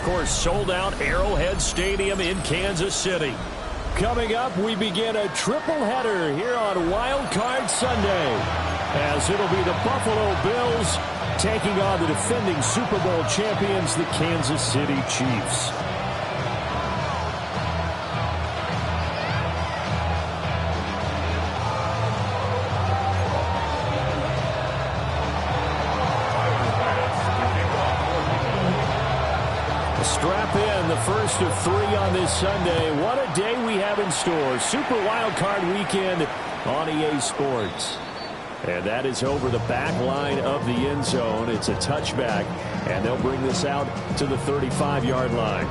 course, sold out Arrowhead Stadium in Kansas City. Coming up, we begin a triple header here on Wild Card Sunday, as it'll be the Buffalo Bills taking on the defending Super Bowl champions, the Kansas City Chiefs. Strap in, the first of 3 on this Sunday. What a day we have in store. Super Wild Card Weekend on EA Sports. And that is over the back line of the end zone. It's a touchback, and they'll bring this out to the 35-yard line.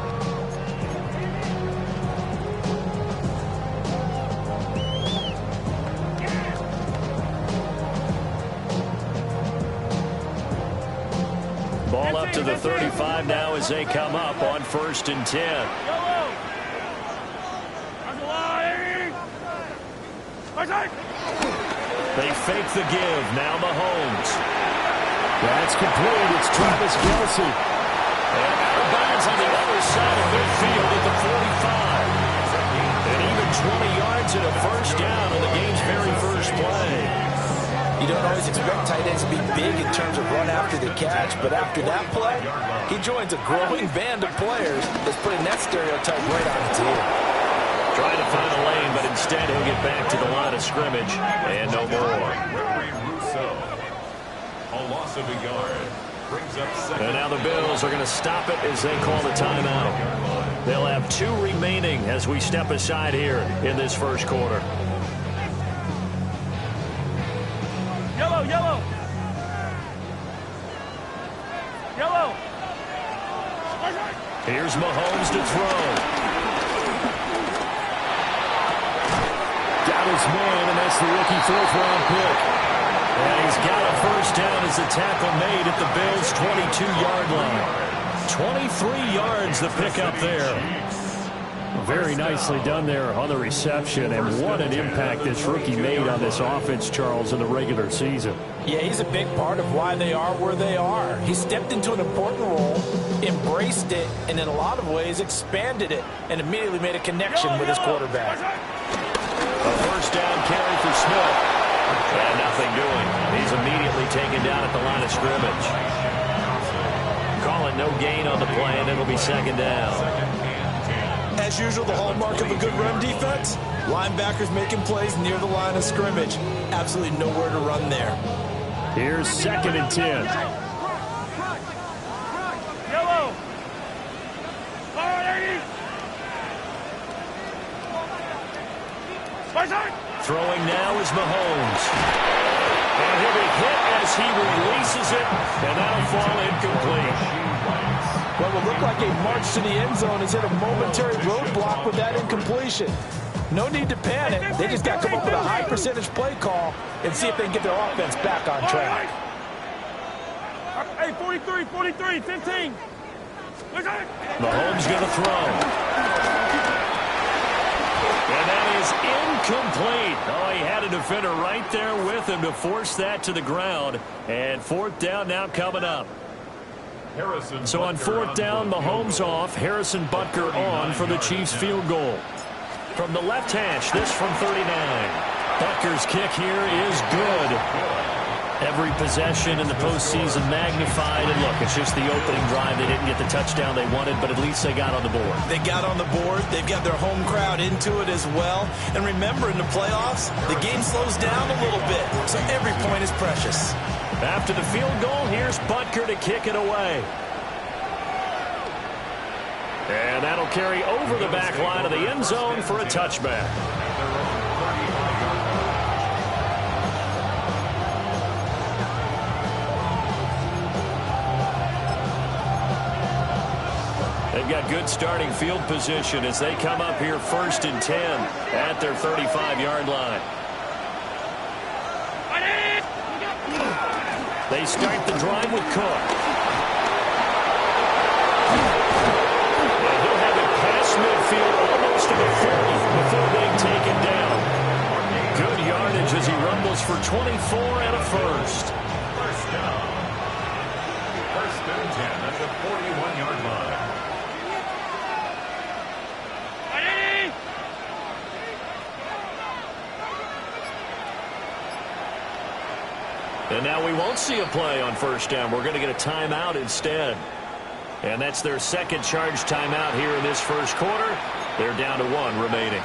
Ball up to the 35 now as they come up on 1st and 10. They fake the give. Now Mahomes. That's complete. It's Travis Kelce. And out of bounds on the other side of midfield at the 45. And even 20 yards and a first down on the game's very first play. You don't always expect tight ends to be big in terms of run after the catch, but after that play, he joins a growing band of players that's putting that stereotype right on its ear. Trying to find a lane, but instead he'll get back to the line of scrimmage and no more. A loss of a yard. Brings up second. And now the Bills are going to stop it as they call the timeout. They'll have 2 remaining as we step aside here in this first quarter. Yellow, yellow. Yellow. Here's Mahomes to throw. Got his man, and that's the rookie 4th-round pick. And he's got a first down as the tackle made at the Bills' 22-yard line. 23 yards the pickup there. Very nicely done there on the reception, and what an impact this rookie made on this offense, Charles, in the regular season. Yeah, he's a big part of why they are where they are. He stepped into an important role, embraced it, and in a lot of ways expanded it, and immediately made a connection with his quarterback. A first down carry for Smith. And nothing doing. He's immediately taken down at the line of scrimmage. Calling no gain on the play, and it'll be 2nd down. As usual, the hallmark of a good run defense, linebackers making plays near the line of scrimmage. Absolutely nowhere to run there. Here's 2nd and 10. Yellow. Throwing now is Mahomes. And he'll be hit as he releases it, and that'll fall incomplete. What will look like a march to the end zone has hit a momentary roadblock with that incompletion. No need to panic. They just got to come up with a high percentage play call and see if they can get their offense back on track. Hey, 43, 43, 15. Mahomes going to throw. And that is incomplete. Oh, he had a defender right there with him to force that to the ground. And 4th down now coming up. So on 4th down, Mahomes off, Harrison Butker on for the Chiefs field goal. From the left hash, this from 39. Butker's kick here is good. Every possession in the postseason magnified. And look, it's just the opening drive. They didn't get the touchdown they wanted, but at least they got on the board. They got on the board. They've got their home crowd into it as well. And remember, in the playoffs, the game slows down a little bit, so every point is precious. After the field goal, here's Butker to kick it away. And that'll carry over the back line of the end zone for a touchback. They've got good starting field position as they come up here 1st and 10 at their 35-yard line. They start the drive with Cook. And he'll have it past midfield almost to the 30 before being taken down. Good yardage as he rumbles for 24 and a first. First down. 1st and 10 at the 41-yard line. And now we won't see a play on first down. We're going to get a timeout instead. And that's their second charge timeout here in this first quarter. They're down to 1 remaining.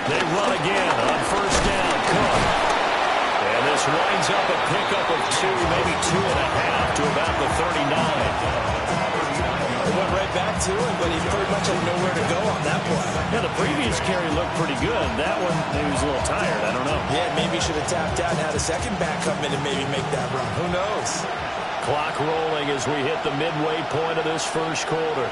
They run again on first down. Cook. And this winds up a pickup of 2, maybe 2.5 to about the 39. They went right back to him, but he pretty much had nowhere to go on that play. Yeah, the previous carry looked pretty good. That one, maybe he was a little tired. I don't know. Yeah, maybe he should have tapped out and had a second back come in and maybe make that run. Who knows? Clock rolling as we hit the midway point of this first quarter.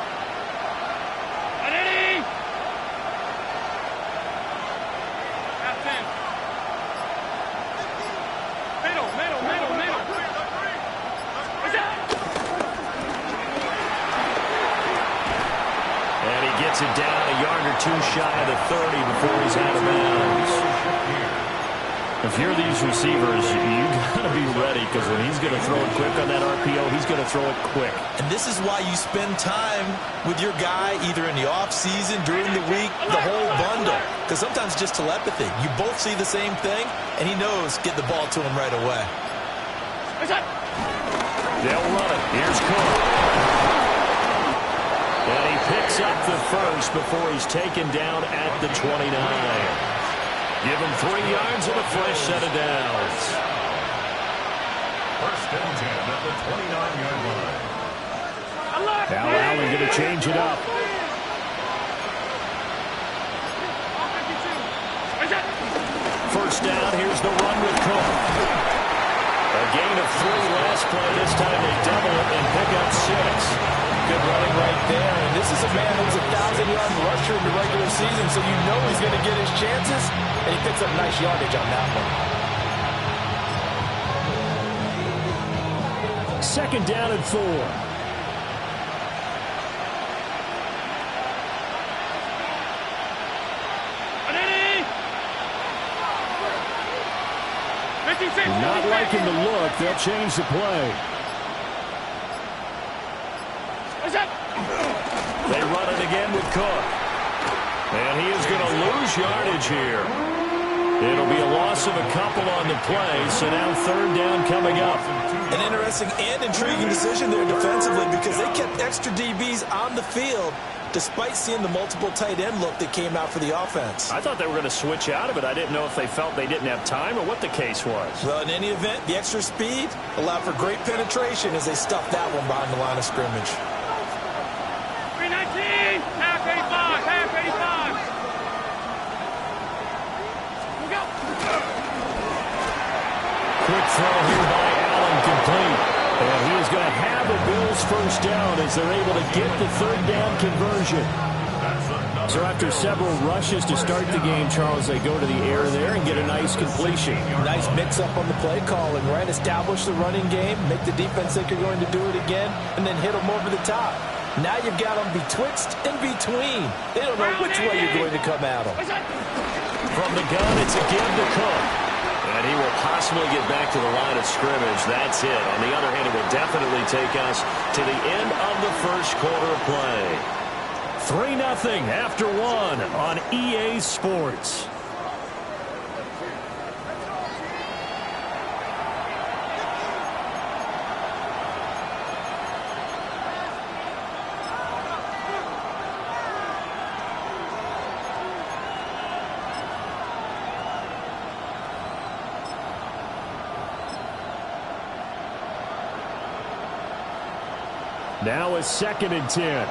It down a yard or 2 shy of the 30 before he's out of bounds. If you're these receivers, you got to be ready, because when he's going to throw it quick on that RPO, he's going to throw it quick. And this is why you spend time with your guy either in the offseason, during the week, the whole bundle. Because sometimes just telepathy. You both see the same thing, and he knows get the ball to him right away. They'll run it. Here's Cook. And he picks up the first before he's taken down at the 29. Give him 3 yards and a fresh set of downs. First and 10 at the 29-yard line. Now Allen going to change it up. First down, here's the run with Cook. A gain of 3 last play. This time they double it and pick up 6. Good running right there. And this is a man who's a 1,000-yard rusher in the regular season, so you know he's going to get his chances, and he picks up nice yardage on that one. Second down and 4. Not liking the look. They'll change the play. They run it again with Cook. And he is going to lose yardage here. It'll be a loss of a couple on the play, so now third down coming up. An interesting and intriguing decision there defensively, because they kept extra DBs on the field despite seeing the multiple tight end look that came out for the offense. I thought they were going to switch out of it. I didn't know if they felt they didn't have time or what the case was. Well, in any event, the extra speed allowed for great penetration as they stuffed that one behind the line of scrimmage. 319, half 85, half 85. We'll go. Quick throw here by Allen, complete. And he is going to have the Bills first down as they're able to get the third down conversion. So after several rushes to start the game, Charles, they go to the air there and get a nice completion. Nice mix-up on the play calling, right? Establish the running game, make the defense think you're going to do it again, and then hit them over the top. Now you've got them betwixt and between. They don't know which way you're going to come at them. From the gun, it's a give to Cook. And he will possibly get back to the line of scrimmage. That's it. On the other hand, it will definitely take us to the end of the first quarter of play. 3-0 after 1 on EA Sports. Now a second and 10.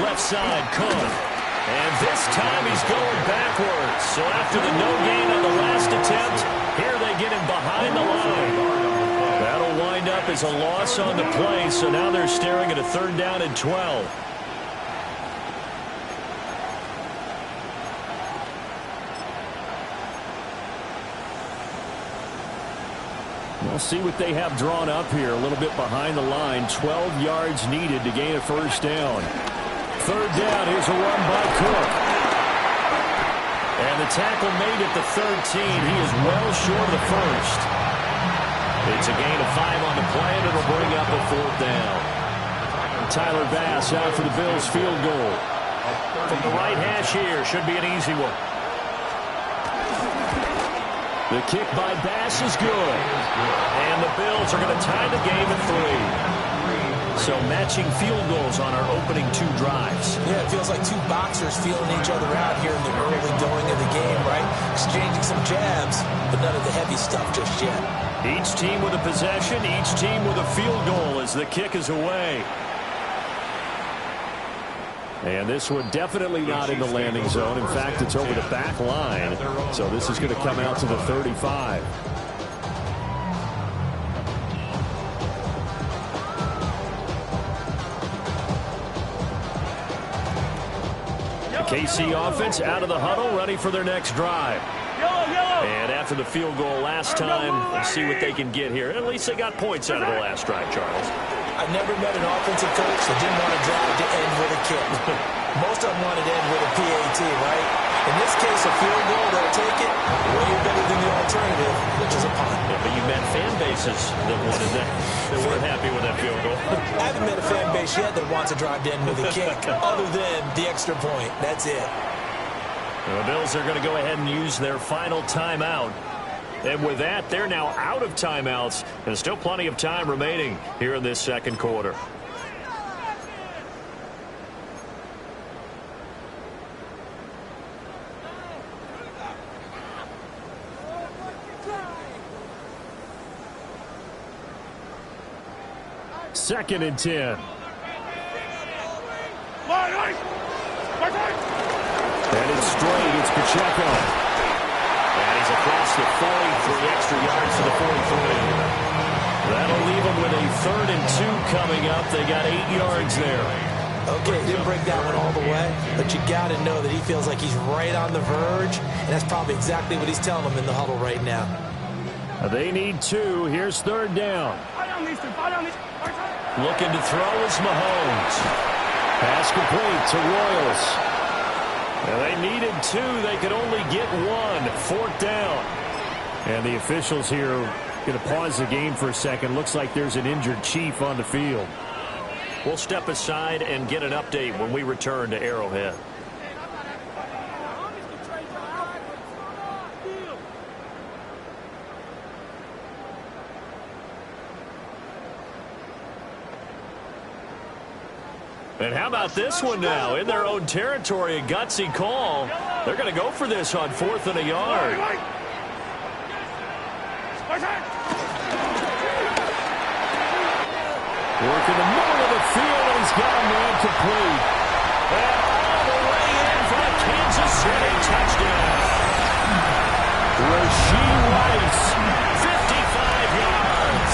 Left side, Cook. And this time he's going backwards. So after the no gain on the last attempt, here they get him behind the line. That'll wind up as a loss on the play. So now they're staring at a third down and 12. We'll see what they have drawn up here. A little bit behind the line. 12 yards needed to gain a first down. Third down, here's a run by Cook. And the tackle made at the 13. He is well short of the first. It's a gain of 5 on the play, and it'll bring up a 4th down. Tyler Bass out for the Bills field goal. From the right hash here, should be an easy one. The kick by Bass is good. And the Bills are going to tie the game at 3. So matching field goals on our opening 2 drives. Yeah, it feels like 2 boxers feeling each other out here in the early going of the game, right? Exchanging some jabs, but none of the heavy stuff just yet. Each team with a possession, each team with a field goal as the kick is away. And this one definitely not in the landing zone. In fact, it's over the back line. So this is going to come out to the 35. The KC offense out of the huddle, ready for their next drive. And after the field goal last time, let's see what they can get here. At least they got points out of the last drive, Charles. I've never met an offensive coach that didn't want to drive to end with a kick. Most of them wanted to end with a PAT, right? In this case, a field goal, they'll take it way better than the alternative, which is a punt. Yeah, but you met fan bases that wanted that, that weren't happy with that field goal. I haven't met a fan base yet that wants to drive to end with a kick, other than the extra point. That's it. The Bills are going to go ahead and use their final timeout. And with that, they're now out of timeouts. And still plenty of time remaining here in this second quarter. Second and 10. And it's straight. It's Pacheco. And he's across the 43 extra yards to the 43. That'll leave them with a 3rd and 2 coming up. They got 8 yards there. Okay, didn't break that one all the way, but you got to know that he feels like he's right on the verge, and that's probably exactly what he's telling them in the huddle right now. They need 2. Here's 3rd down. Looking to throw is Mahomes. Pass complete to Royals. And they needed 2. They could only get 1. 4th down. And the officials here going to pause the game for a second. Looks like there's an injured Chief on the field. We'll step aside and get an update when we return to Arrowhead. And how about this one now? In their own territory, a gutsy call. They're going to go for this on 4th and a yard. Working the middle of the field, and he's got a man complete. And all the way in for the Kansas City touchdown. Rashee Rice, 55 yards.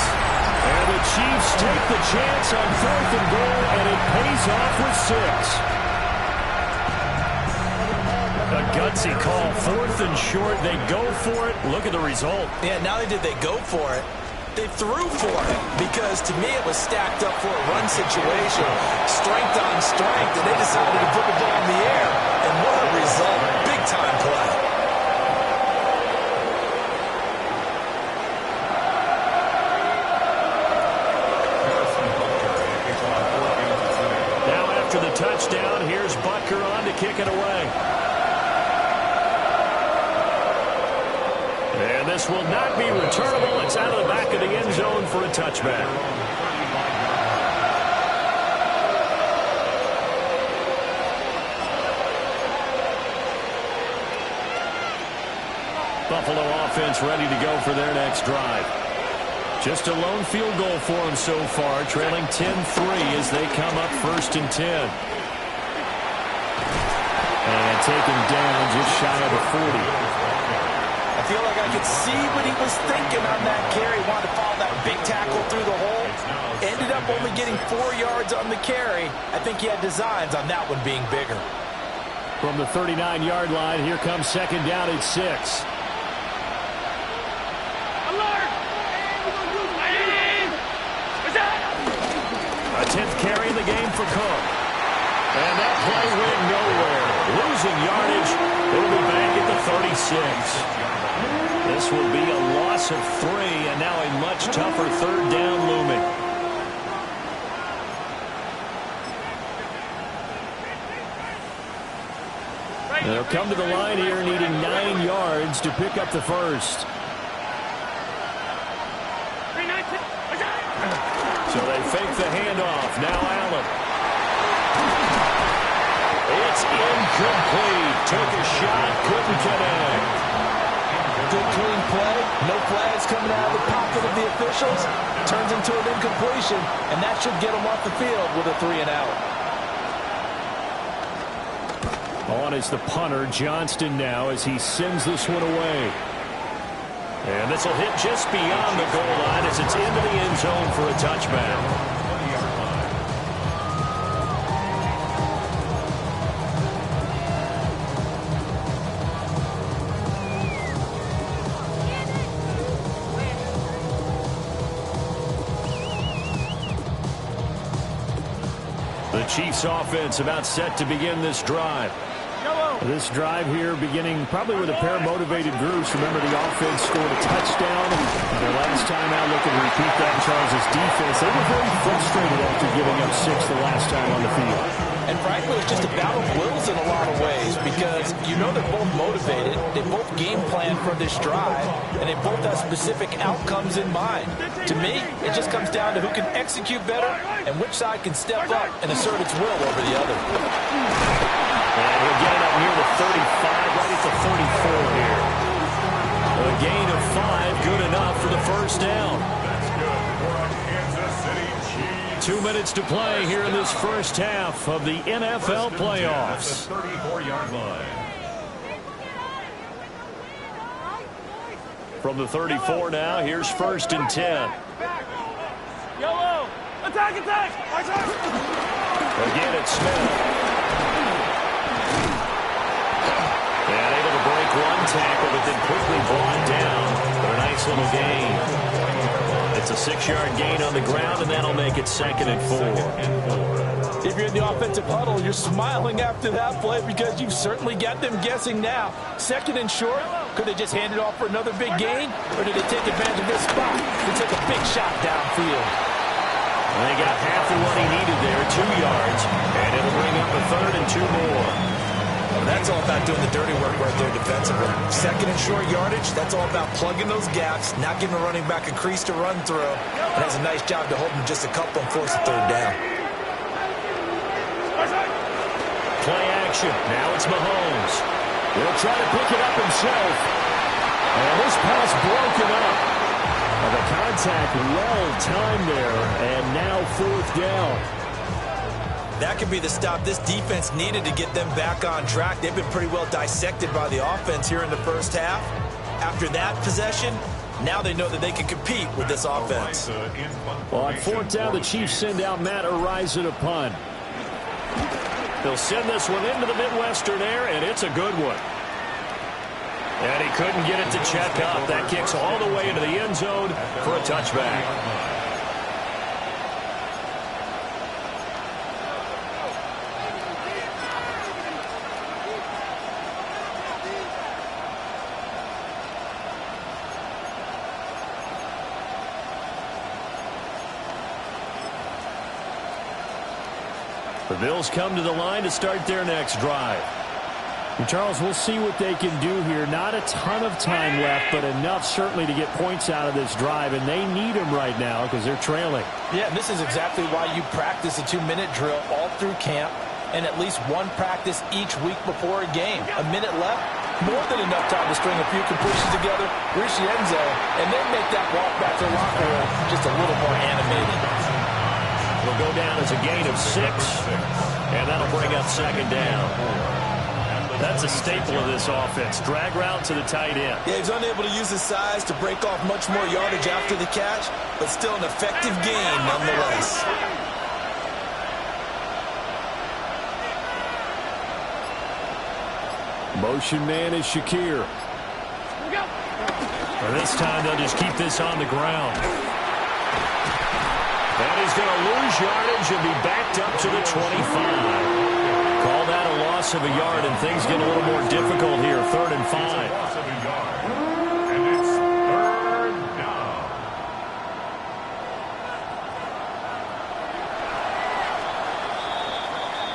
And the Chiefs take the chance on 4th and goal, and it pays off with 6. A gutsy call, 4th and short. They go for it. Look at the result. Yeah, not only did they go for it, they threw for it, because to me it was stacked up for a run situation, strength on strength, and they decided to put the ball in the air. And what a result. Big-time play. After the touchdown, here's Butker on to kick it away. And this will not be returnable. It's out of the back of the end zone for a touchback. Buffalo offense ready to go for their next drive. Just a lone field goal for them so far, trailing 10-3 as they come up 1st and 10. And taken down just shy of the 40. I feel like I could see what he was thinking on that carry. Wanted to follow that big tackle through the hole. Ended up only getting 4 yards on the carry. I think he had designs on that one being bigger. From the 39-yard line, here comes 2nd down at 6. A 10th carry in the game for Cook. And that play went nowhere. Losing yardage. It'll be back at the 36. This will be a loss of 3, and now a much tougher third down looming. They'll come to the line here needing 9 yards to pick up the first. So they fake the handoff. Now Allen. It's incomplete. Took a shot, couldn't connect. Good clean play. No flags coming out of the pocket of the officials. Turns into an incompletion, and that should get them off the field with a 3-and-out. On is the punter, Johnston, now as he sends this one away. And this will hit just beyond the goal line as it's into the end zone for a touchback. The Chiefs offense about set to begin this drive. This drive here beginning probably with a pair of motivated groups. Remember, the offense scored a touchdown. Their last time out, looking to repeat that in Charles' defense. They were very frustrated after giving up 6 the last time on the field. And frankly, it's just a battle of wills in a lot of ways because you know they're both motivated. They both game plan for this drive, and they both have specific outcomes in mind. To me, it just comes down to who can execute better and which side can step up and assert its will over the other. And he'll get it up near the 35, right at the 34 here. A gain of 5, good enough for the first down. That's good for a Kansas City Chiefs. 2 minutes to play here in this first half of the NFL playoffs. At the 34-yard line. From the 34 now, here's 1st and 10. Yellow! Attack, attack! Again, it's Smith. And able to break one tackle, but then quickly brought down for a nice little gain. It's a 6-yard gain on the ground, and that'll make it 2nd and 4. If you're in the offensive huddle, you're smiling after that play because you've certainly got them guessing now. 2nd and short, could they just hand it off for another big gain, or did they take advantage of this spot to take a big shot downfield? They got half of what he needed there, 2 yards, and it'll bring up a 3rd and 2 more. That's all about doing the dirty work right there defensively. 2nd and short yardage, that's all about plugging those gaps, not giving a running back a crease to run through, and has a nice job to hold him just a couple and force a 3rd down. Play action. Now it's Mahomes. He'll try to pick it up himself. And this pass broken up. And the contact well timed there, and now 4th down. That could be the stop this defense needed to get them back on track. They've been pretty well dissected by the offense here in the first half. After that possession, now they know that they can compete with this offense. Well, on 4th down, the Chiefs send out Matt Araiza to punt. They'll send this one into the Midwestern air, and it's a good one. And he couldn't get it to check up. That kicks all the way into the end zone for a touchback. The Bills come to the line to start their next drive. And Charles, we'll see what they can do here. Not a ton of time left, but enough certainly to get points out of this drive, and they need them right now because they're trailing. Yeah, and this is exactly why you practice a 2-minute drill all through camp and at least one practice each week before a game. A minute left, more than enough time to string a few completions together, reach the end zone, and then make that walk back to the locker room just a little more animated. Will go down as a gain of 6, and that'll bring up 2nd down. That's a staple of this offense. Drag route to the tight end. Yeah, he's unable to use his size to break off much more yardage after the catch, but still an effective gain nonetheless. Motion man is Shakir. And this time they'll just keep this on the ground. And he's going to lose yardage and be backed up to the 25. Call that a loss of a yard, and things get a little more difficult here. 3rd and 5. Loss of a yard. And it's 3rd down.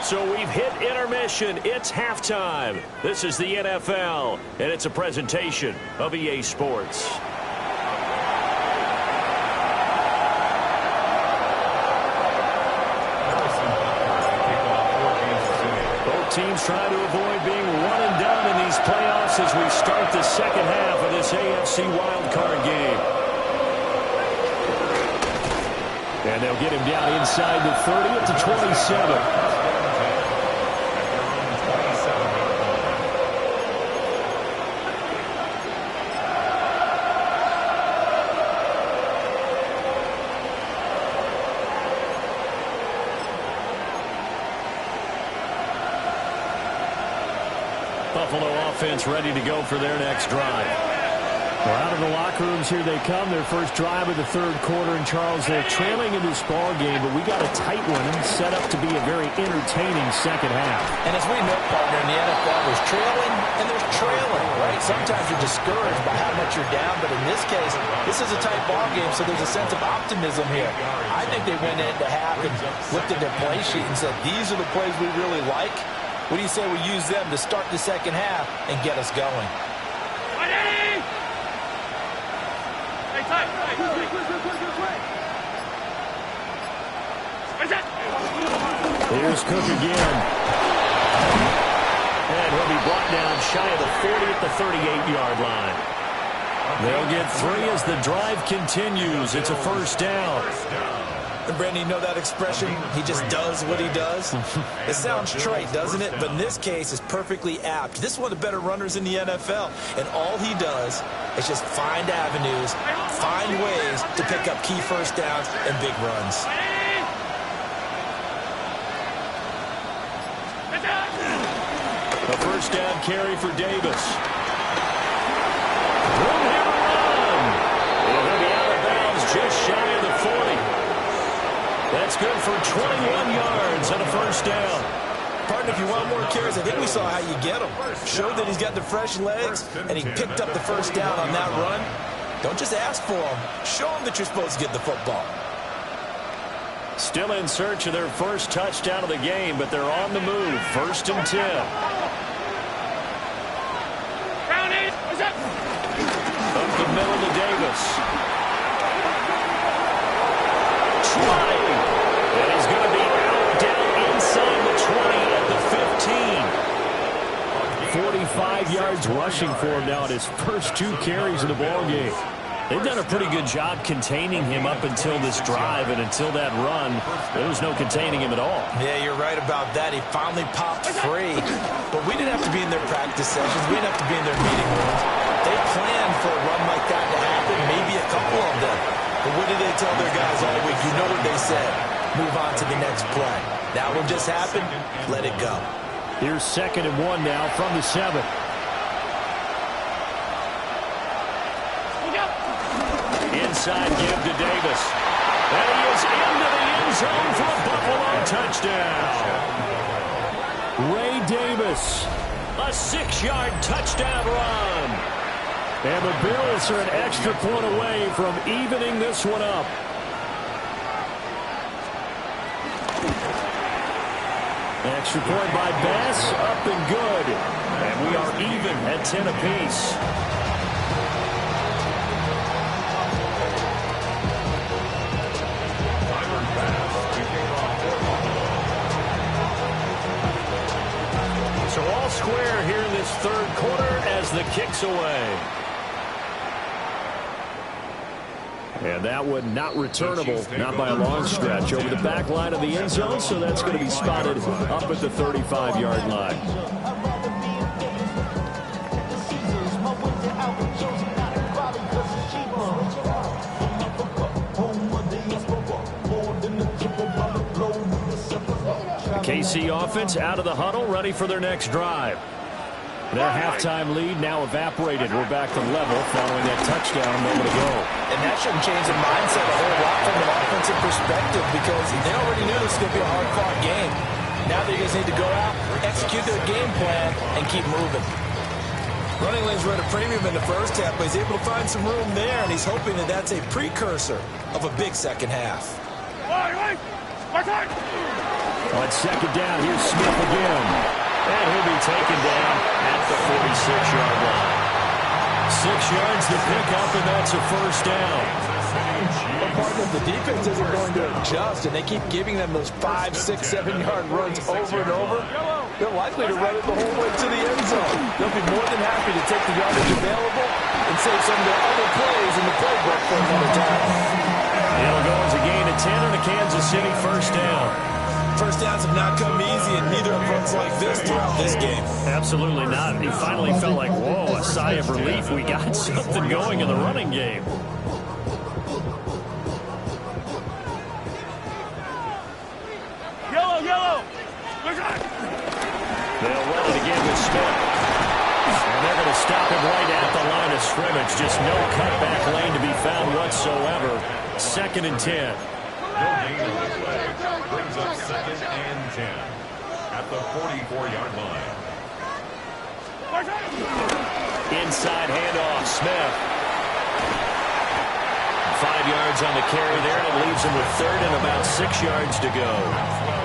So we've hit intermission. It's halftime. This is the NFL, and it's a presentation of EA Sports. Teams trying to avoid being one and done in these playoffs as we start the second half of this AFC wildcard game. And they'll get him down inside the 30 at the 27. Buffalo offense ready to go for their next drive. Well, out of the locker rooms here they come. Their first drive of the 3rd quarter. And, Charles, they're trailing in this ball game, but we got a tight one set up to be a very entertaining second half. And as we know, partner, in the NFL, there's trailing and there's trailing, right? Sometimes you're discouraged by how much you're down, but in this case, this is a tight ball game, so there's a sense of optimism here. I think they went into half and looked at their play sheet and said, these are the plays we really like. What do you say we use them to start the second half and get us going? Here's Cook again. And he'll be brought down shy of the 40 at the 38-yard line. They'll get 3 as the drive continues. It's a 1st down. And Brandon, you know that expression? He just does what he does. It sounds trite, doesn't it? But in this case, it's perfectly apt. This is one of the better runners in the NFL. And all he does is just find avenues, find ways to pick up key 1st downs and big runs. A 1st down carry for Davis. Room here to run. He'll be out of bounds just shy of the 40. That's good for 21 yards and a 1st down. Partner, if you want more carries, I think we saw how you get him. Showed that he's got the fresh legs, and he picked up the 1st down on that run. Don't just ask for him. Show him that you're supposed to get the football. Still in search of their first touchdown of the game, but they're on the move. 1st and 10. Up the middle to Davis. Try. And he's going to be out down inside the 20 at the 15. 45 yards rushing for him now in his first 2 carries of the ball game. They've done a pretty good job containing him up until this drive, and until that run, there was no containing him at all. Yeah, you're right about that. He finally popped free. But we didn't have to be in their practice sessions. We didn't have to be in their meeting rooms. They planned for a run like that to happen, maybe a couple of them. But what did they tell their guys all week? You know what they said. Move on to the next play. That one just happened. Let it go. Here's 2nd and 1 now from the 7. Inside give to Davis. And he is into the end zone for a Buffalo touchdown. Ray Davis. A 6-yard touchdown run. And the Bills are an extra point away from evening this one up. Extra point by Bass, up and good. And we are even at 10 apiece. So all square here in this 3rd quarter as the kick's away. And that one not returnable, not by a long stretch, over the back line of the end zone, so that's going to be spotted up at the 35-yard line. The KC offense out of the huddle, ready for their next drive. Their halftime lead now evaporated. We're back to level following that touchdown a moment ago. And that shouldn't change the mindset a whole lot from an offensive perspective, because they already knew this was going to be a hard-fought game. Now they just need to go out, execute their game plan, and keep moving. Running lanes were at a premium in the first half, but he's able to find some room there, and he's hoping that that's a precursor of a big second half. On second down, here's Smith again. And he'll be taken down at the 46-yard line. 6 yards to pick up, and that's a first down. But partner, the defense isn't going to adjust, and they keep giving them those 5, 6, 7-yard runs over and over. They're likely to run it the whole way to the end zone. They'll be more than happy to take the yardage available and save some of their other plays in the playbook for another time. It'll go as a gain of 10 and a Kansas City first down. First downs have not come easy, and neither have runs like this throughout this game. Absolutely not. He finally felt like, whoa, a sigh of relief. We got something going in the running game. Yellow. They'll run it again with Smith. And they're going to stop him right at the line of scrimmage. Just no cutback lane to be found whatsoever. 2nd and 10. No gain on the play. Brings up 2nd and 10 at the 44-yard line. Inside handoff, Smith. 5 yards on the carry there, and it leaves him with 3rd and about 6 yards to go.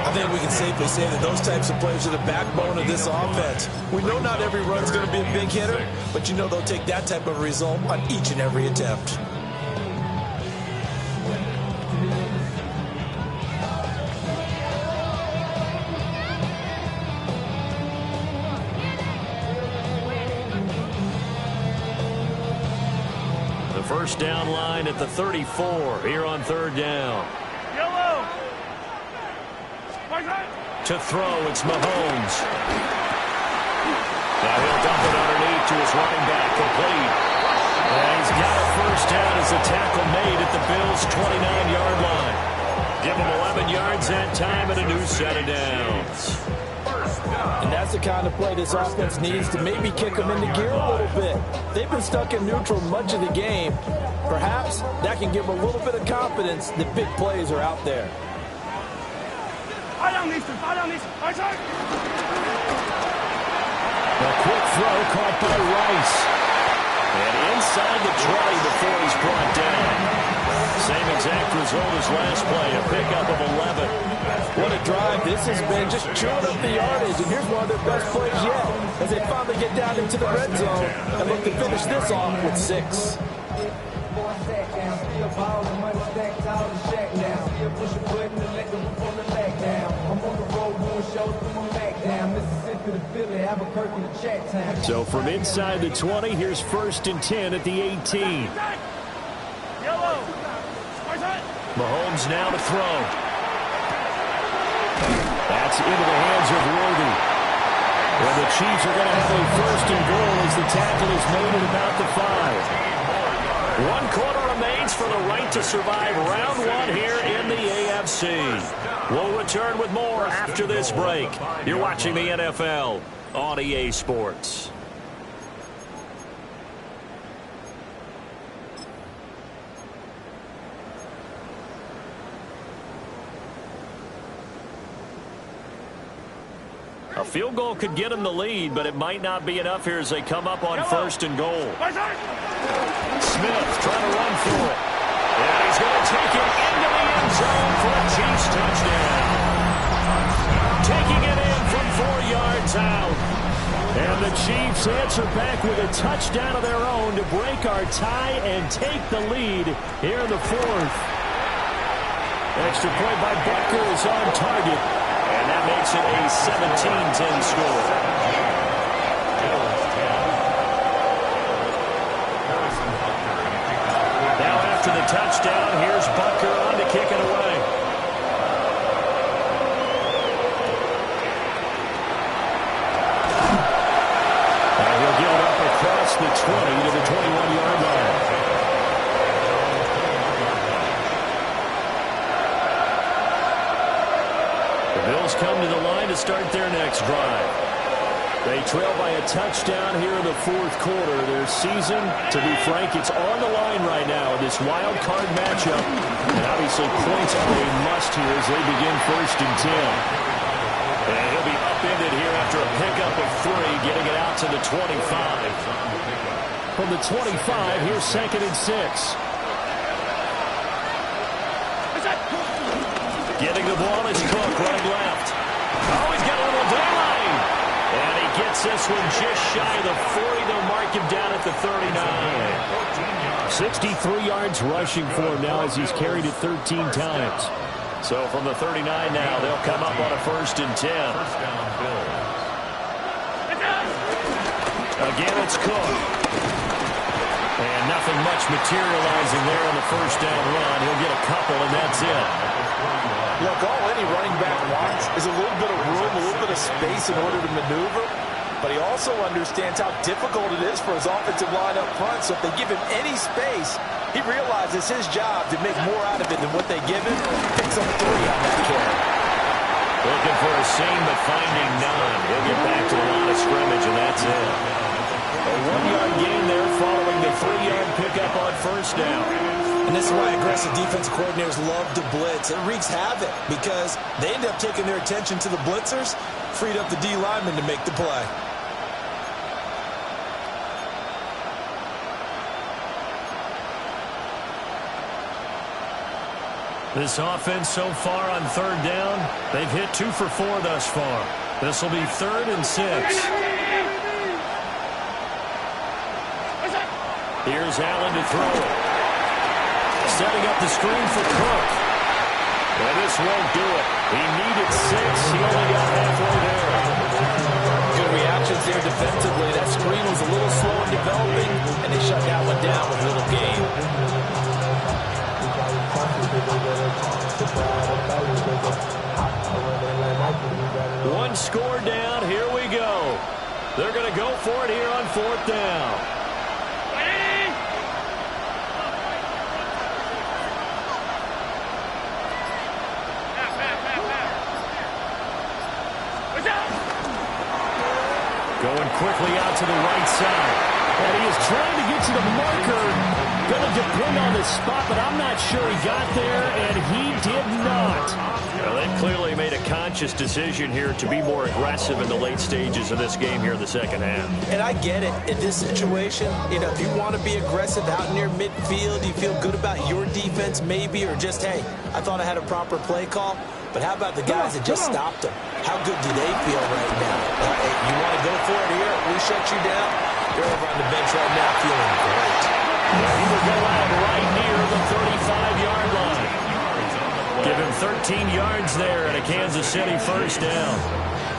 I think we can safely say that those types of plays are the backbone of this offense. We know not every run's going to be a big hitter, but you know they'll take that type of result on each and every attempt. The first down line at the 34 here on 3rd down. Yellow. To throw, it's Mahomes. Now he'll dump it underneath to his running back, complete. And he's got a first down as the tackle made at the Bills' 29-yard line. Give him 11 yards that time and a new set of downs. And that's the kind of play this offense needs to maybe kick them into gear a little bit. They've been stuck in neutral much of the game. Perhaps that can give them a little bit of confidence that big plays are out there. A quick throw caught by Rice. And inside the 20 before he's brought down. Same exact result as last play, a pickup of 11. What a drive this has been, just chewing up the yardage. And here's one of their best plays yet as they finally get down into the red zone and look to finish this off with 6. So from inside the 20, here's 1st and 10 at the 18. Mahomes now to throw. That's into the hands of Worthy. Well, the Chiefs are going to have a 1st and goal as the tackle is made at about the 5. 1 quarter remains for the right to survive round 1 here in the AFC. We'll return with more after this break. You're watching the NFL on EA Sports. A field goal could get them the lead, but it might not be enough here as they come up on 1st and goal. Smith trying to run for it. And he's going to take it into the end zone for a Chiefs touchdown. Taking it in from 4 yards out. And the Chiefs answer back with a touchdown of their own to break our tie and take the lead here in the 4th. Extra point by Butker is on target. And that makes it a 17-10 score. Now after the touchdown, here's Butker on to kick it away. And he'll get it up across the 20 to the 21-yard line. Bills come to the line to start their next drive. They trail by a touchdown here in the 4th quarter. Their season, to be frank, it's on the line right now in this wild card matchup. And obviously points are a must here as they begin 1st and 10. And he'll be upended here after a pickup of 3, getting it out to the 25. From the 25, here's 2nd and 6. Getting the ball is Cook, running left. Oh, he's got a little daylight. And he gets this one just shy of the 40. They'll mark him down at the 39. 63 yards rushing for him now as he's carried it 13 times. So from the 39 now, they'll come up on a 1st and 10. Again, it's Cook. And nothing much materializing there on the 1st down run. He'll get a couple, and that's it. Look, all any running back wants is a little bit of room, a little bit of space in order to maneuver. But he also understands how difficult it is for his offensive line up front. So if they give him any space, he realizes his job to make more out of it than what they give him. Picks up 3 on that carry. Looking for a seam, but finding none. He'll get back to the line of scrimmage, and that's it. A 1-yard gain there following the 3-yard pickup on 1st down. And this is why aggressive defensive coordinators love to blitz. It wreaks havoc because they end up taking their attention to the blitzers, freed up the D lineman to make the play. This offense so far on 3rd down, they've hit 2 for 4 thus far. This will be 3rd and 6. Here's Allen to throw. Setting up the screen for Cook. And this won't do it. He needed 6. He only got halfway there. Good reactions there defensively. That screen was a little slow in developing, and they shut that one down with a little gain. One score down. Here we go. They're going to go for it here on 4th down. Going quickly out to the right side. And he is trying to get to the marker. Going to depend on the spot, but I'm not sure he got there, and he did not. Well, they clearly made a conscious decision here to be more aggressive in the late stages of this game here in the 2nd half. And I get it. In this situation, if you want to be aggressive out near midfield, you feel good about your defense maybe, or just, hey, I thought I had a proper play call. But how about the guys that just stopped them? How good do they feel right now? Hey, you want to go for it here? We shut you down. They're over on the bench right now feeling great. He will go out right near the 35-yard line. Give him 13 yards there and a Kansas City 1st down.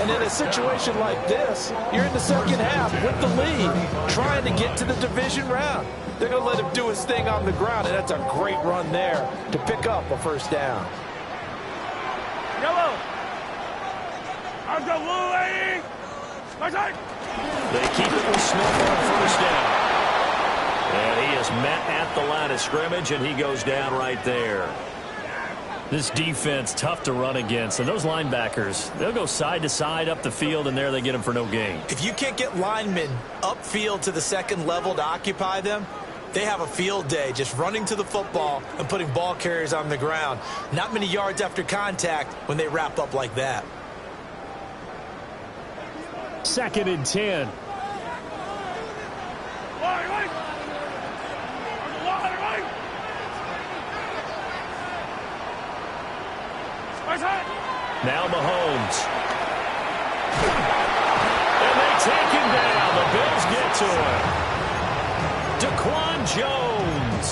And in a situation like this, you're in the 2nd half with the lead, trying to get to the division round. They're going to let him do his thing on the ground, and that's a great run there to pick up a 1st down. Yellow. I'm the Louie. They keep it with Smith on 1st down. And he is met at the line of scrimmage, and he goes down right there. This defense, tough to run against. And those linebackers, they'll go side to side up the field, and there they get them for no gain. If you can't get linemen upfield to the 2nd level to occupy them, they have a field day just running to the football and putting ball carriers on the ground. Not many yards after contact when they wrap up like that. 2nd and 10. Now Mahomes. And they take him down. The Bills get to him. Daquan Jones.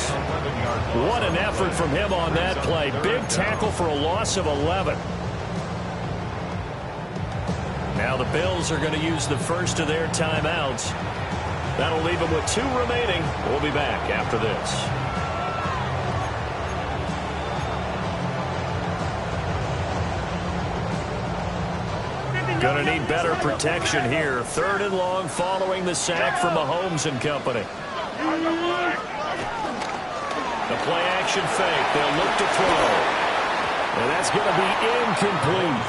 What an effort from him on that play. Big tackle for a loss of 11. Now the Bills are going to use the first of their timeouts. That'll leave them with 2 remaining. We'll be back after this. Going to need better protection here. 3rd and long following the sack from Mahomes and company. The play action fake. They'll look to throw. And that's going to be incomplete.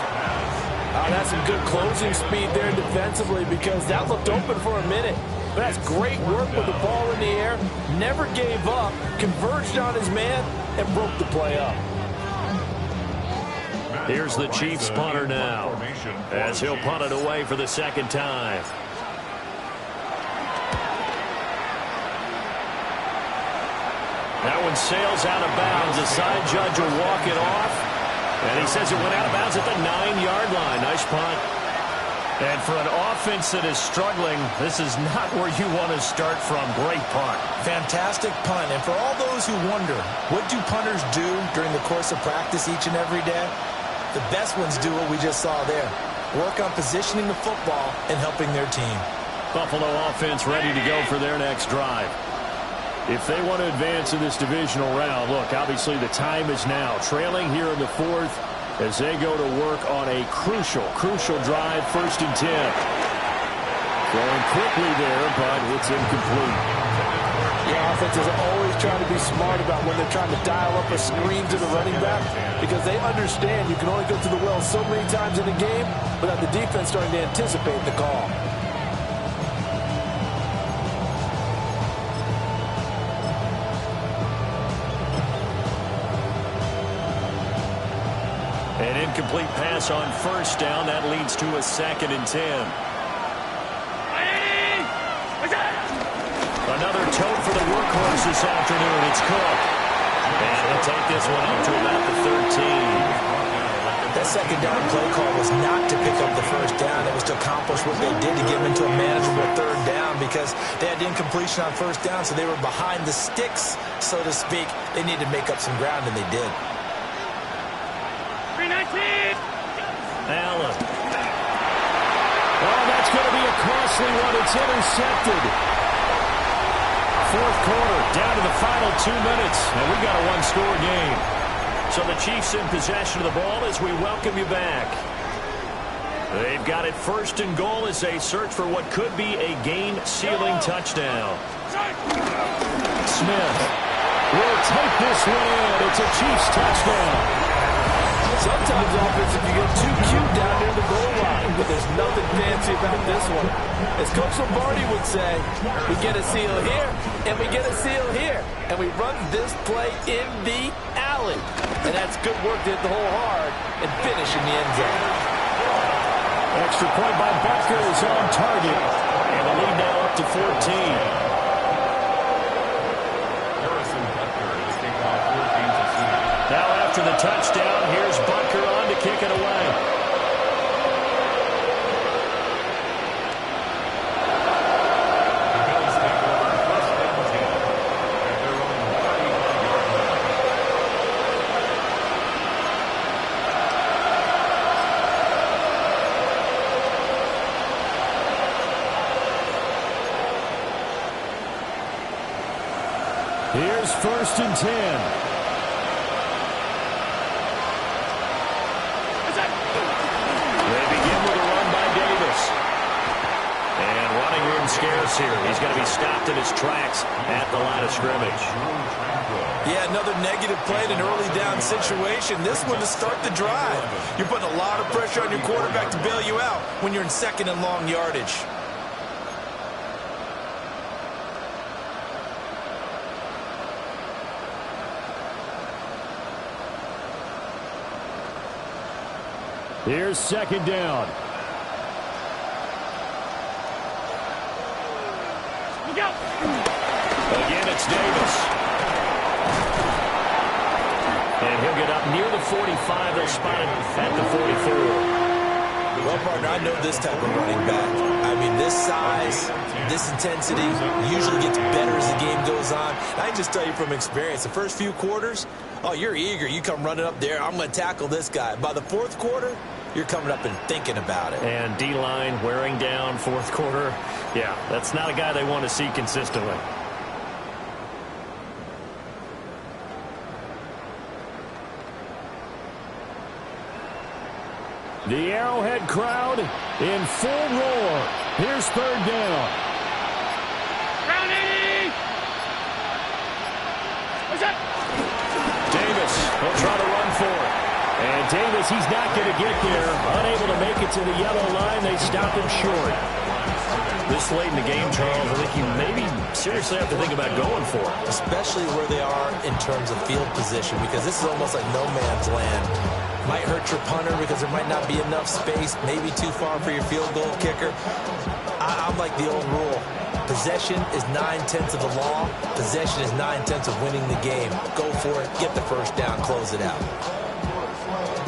That's some good closing speed there defensively because that looked open for a minute. But that's great work with the ball in the air. Never gave up. Converged on his man and broke the play up. Here's the Chiefs punter now, as he'll punt it away for the second time. That one sails out of bounds. The side judge will walk it off. And he says it went out of bounds at the 9-yard line. Nice punt. And for an offense that is struggling, this is not where you want to start from. Great punt. Fantastic punt. And for all those who wonder, what do punters do during the course of practice each and every day? The best ones do what we just saw there. Work on positioning the football and helping their team. Buffalo offense ready to go for their next drive. If they want to advance in this divisional round, look, obviously the time is now. Trailing here in the fourth as they go to work on a crucial drive, 1st and 10. Throwing quickly there, but it's incomplete. The offense is always trying to be smart about when they're trying to dial up a screen to the running back, because they understand you can only go to the well so many times in a game without the defense starting to anticipate the call. An incomplete pass on 1st down. That leads to a 2nd and 10. Another tote for the workhorse this afternoon. It's Cook. And he'll take this one up to about the 13. That 2nd down play call was not to pick up the 1st down. It was to accomplish what they did to get them into a manageable 3rd down, because they had incompletion on 1st down, so they were behind the sticks, so to speak. They needed to make up some ground, and they did. Allen. Oh, that's going to be a costly one. It's intercepted. 4th quarter, down to the final 2 minutes, and we got a 1-score game. So the Chiefs in possession of the ball as we welcome you back. They've got it 1st and goal as they search for what could be a game-sealing touchdown. Smith will take this one in. It's a Chiefs touchdown. Sometimes offensive, you get too cute down near the goal line, but there's nothing fancy about this one. As Coach Lombardi would say, we get a seal here, and we get a seal here, and we run this play in the alley. And that's good work to hit the hole hard and finish in the end zone. Extra point by Butker is on target. And the lead now up to 14. Now after the touchdown, here's Butker on to kick it away. Here's 1st and 10. Scarce here. He's going to be stopped in his tracks at the line of scrimmage. Yeah, another negative play in an early down situation. This one to start the drive. You're putting a lot of pressure on your quarterback to bail you out when you're in 2nd and long yardage. Here's 2nd down. Again, it's Davis. And he'll get up near the 45. They'll spot it at the 44. Well, partner, I know this type of running back. I mean, this size, this intensity usually gets better as the game goes on. I can just tell you from experience, the first few quarters, oh, you're eager. You come running up there, I'm going to tackle this guy. By the 4th quarter, you're coming up and thinking about it. And D-line wearing down 4th quarter. Yeah, that's not a guy they want to see consistently. The Arrowhead crowd in full roar. Here's 3rd down. Round 80! What's that? Davis will try to run for it. And Davis, he's not going to get there. Unable to make it to the yellow line. They stop him short. This late in the game, Charles, I think you maybe seriously have to think about going for it. Especially where they are in terms of field position, because this is almost like no man's land. Might hurt your punter because there might not be enough space, maybe too far for your field goal kicker. I'm like the old rule. Possession is 9/10 of the law. Possession is 9/10 of winning the game. Go for it. Get the first down. Close it out.